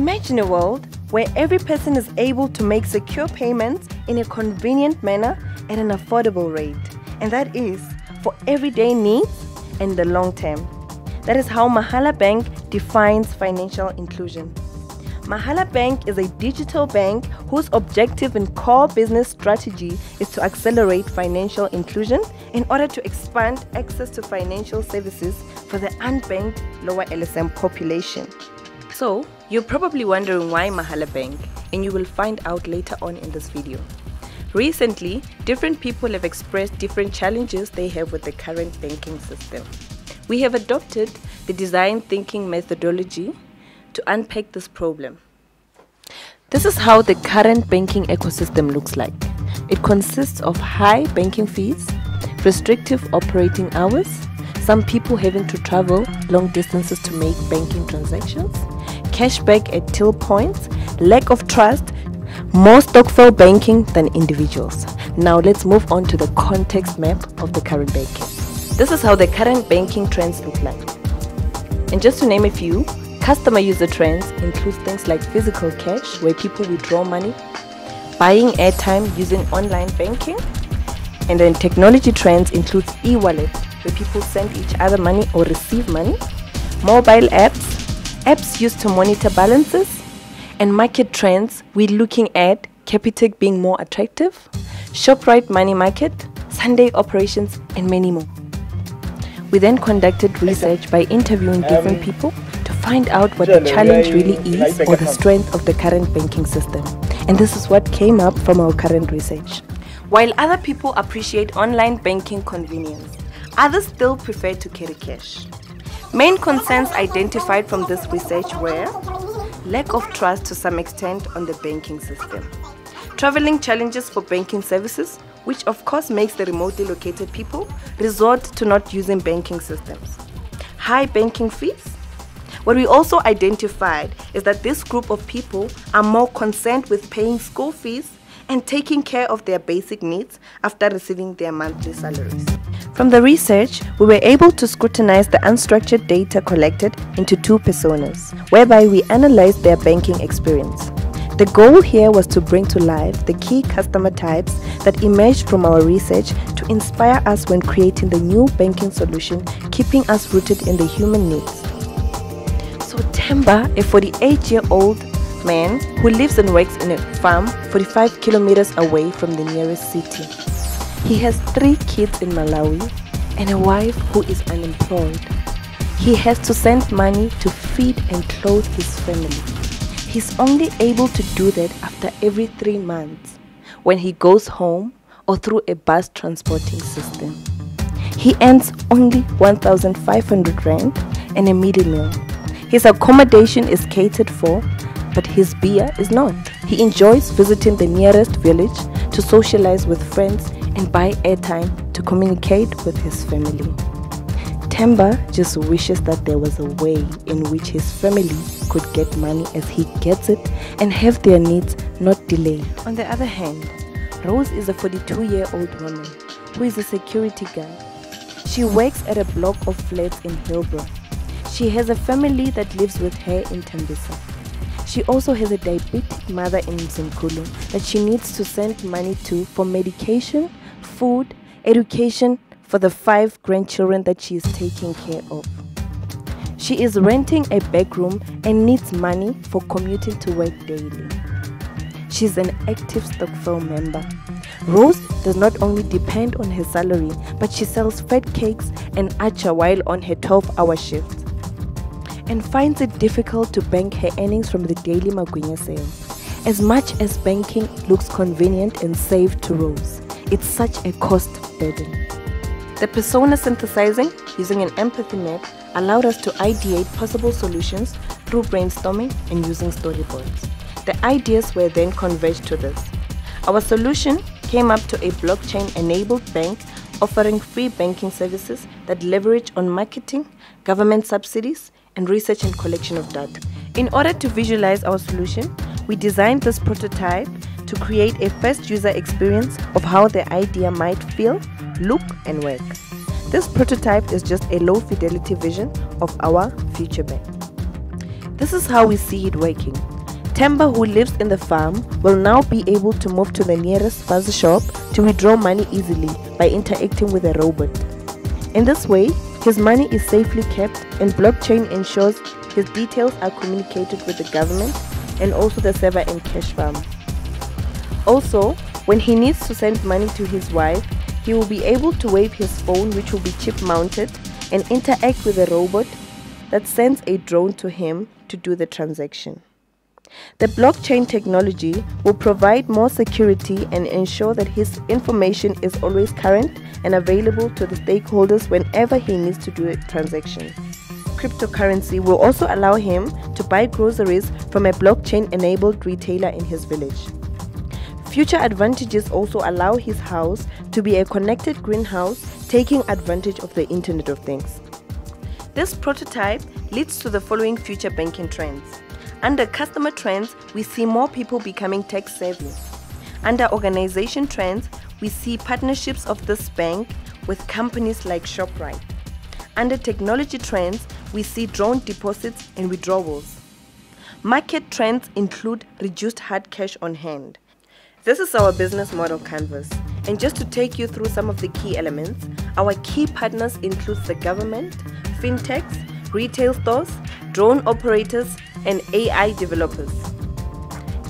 Imagine a world where every person is able to make secure payments in a convenient manner at an affordable rate. And that is for everyday needs and the long term. That is how Mahala Bank defines financial inclusion. Mahala Bank is a digital bank whose objective and core business strategy is to accelerate financial inclusion in order to expand access to financial services for the unbanked lower LSM population. So, you're probably wondering why Mahala Bank, and you will find out later on in this video. Recently, different people have expressed different challenges they have with the current banking system. We have adopted the design thinking methodology to unpack this problem. This is how the current banking ecosystem looks like. It consists of high banking fees, restrictive operating hours, some people having to travel long distances to make banking transactions, cashback at till points, lack of trust, more stokvel banking than individuals. Now let's move on to the context map of the current banking. This is how the current banking trends look like. And just to name a few, customer user trends include things like physical cash, where people withdraw money, buying airtime using online banking, and then technology trends include e-wallet, where people send each other money or receive money, mobile apps used to monitor balances, and market trends, we're looking at Capitec being more attractive, ShopRite money market, Sunday operations, and many more. We then conducted research by interviewing different people to find out what the challenge really is or the strength of the current banking system. And this is what came up from our current research. While other people appreciate online banking convenience, others still prefer to carry cash. Main concerns identified from this research were lack of trust to some extent on the banking system, traveling challenges for banking services, which of course makes the remotely located people resort to not using banking systems, high banking fees. What we also identified is that this group of people are more concerned with paying school fees and taking care of their basic needs after receiving their monthly salaries. From the research, we were able to scrutinize the unstructured data collected into two personas, whereby we analyzed their banking experience. The goal here was to bring to life the key customer types that emerged from our research to inspire us when creating the new banking solution, keeping us rooted in the human needs. So Temba, a 48-year-old man who lives and works in a farm 45 kilometers away from the nearest city. He has 3 kids in Malawi and a wife who is unemployed. He has to send money to feed and clothe his family. He's only able to do that after every 3 months when he goes home or through a bus transporting system. He earns only 1,500 rand and a midday meal. His accommodation is catered for, but his beer is not. He enjoys visiting the nearest village to socialize with friends and buy airtime to communicate with his family. Temba just wishes that there was a way in which his family could get money as he gets it and have their needs not delayed. On the other hand, Rose is a 42-year-old woman who is a security guard. She works at a block of flats in Hillbrow. She has a family that lives with her in Tembisa. She also has a diabetic mother in Mzimkulu that she needs to send money to for medication, food, education for the 5 grandchildren that she is taking care of. She is renting a back room and needs money for commuting to work daily. She's an active stokvel member. Rose does not only depend on her salary, but she sells fat cakes and acha while on her 12-hour shift, and finds it difficult to bank her earnings from the daily Magwinya sale. As much as banking looks convenient and safe to Rose, it's such a cost burden. The persona synthesizing using an empathy map allowed us to ideate possible solutions through brainstorming and using storyboards. The ideas were then converged to this. Our solution came up to a blockchain-enabled bank offering free banking services that leverage on marketing, government subsidies, and research and collection of data. In order to visualize our solution, we designed this prototype to create a first user experience of how the idea might feel, look, and work. This prototype is just a low-fidelity vision of our future bank. This is how we see it working. Temba, who lives in the farm, will now be able to move to the nearest buzzer shop to withdraw money easily by interacting with a robot. In this way, his money is safely kept and blockchain ensures his details are communicated with the government and also the server and cash farm. Also, when he needs to send money to his wife, he will be able to wave his phone, which will be chip mounted, and interact with a robot that sends a drone to him to do the transaction. The blockchain technology will provide more security and ensure that his information is always current and available to the stakeholders whenever he needs to do a transaction. Cryptocurrency will also allow him to buy groceries from a blockchain-enabled retailer in his village. Future advantages also allow his house to be a connected greenhouse, taking advantage of the Internet of Things. This prototype leads to the following future banking trends. Under customer trends, we see more people becoming tech-savvy. Under organization trends, we see partnerships of this bank with companies like ShopRite. Under technology trends, we see drone deposits and withdrawals. Market trends include reduced hard cash on hand. This is our business model canvas. And just to take you through some of the key elements, our key partners include the government, fintechs, retail stores, drone operators, and AI developers.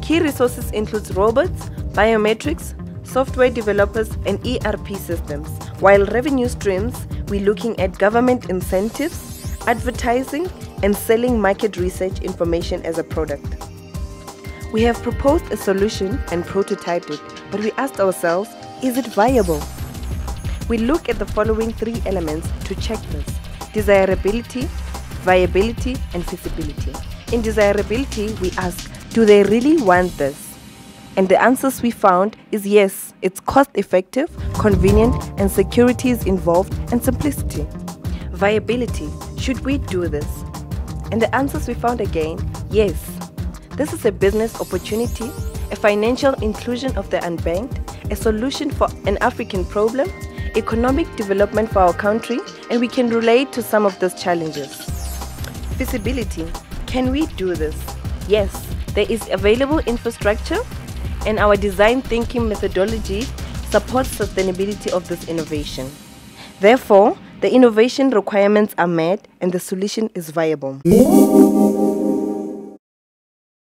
Key resources include robots, biometrics, software developers, and ERP systems. While revenue streams, we're looking at government incentives, advertising, and selling market research information as a product. We have proposed a solution and prototyped it, but we asked ourselves, is it viable? We look at the following 3 elements to check this: desirability, viability, and feasibility. In desirability, we ask, do they really want this? And the answers we found is yes, it's cost effective, convenient, and security is involved, and simplicity. Viability, should we do this? And the answers we found again, yes. This is a business opportunity, a financial inclusion of the unbanked, a solution for an African problem, economic development for our country, and we can relate to some of those challenges. Feasibility, can we do this? Yes, there is available infrastructure, and our design thinking methodology supports sustainability of this innovation. Therefore, the innovation requirements are met and the solution is viable.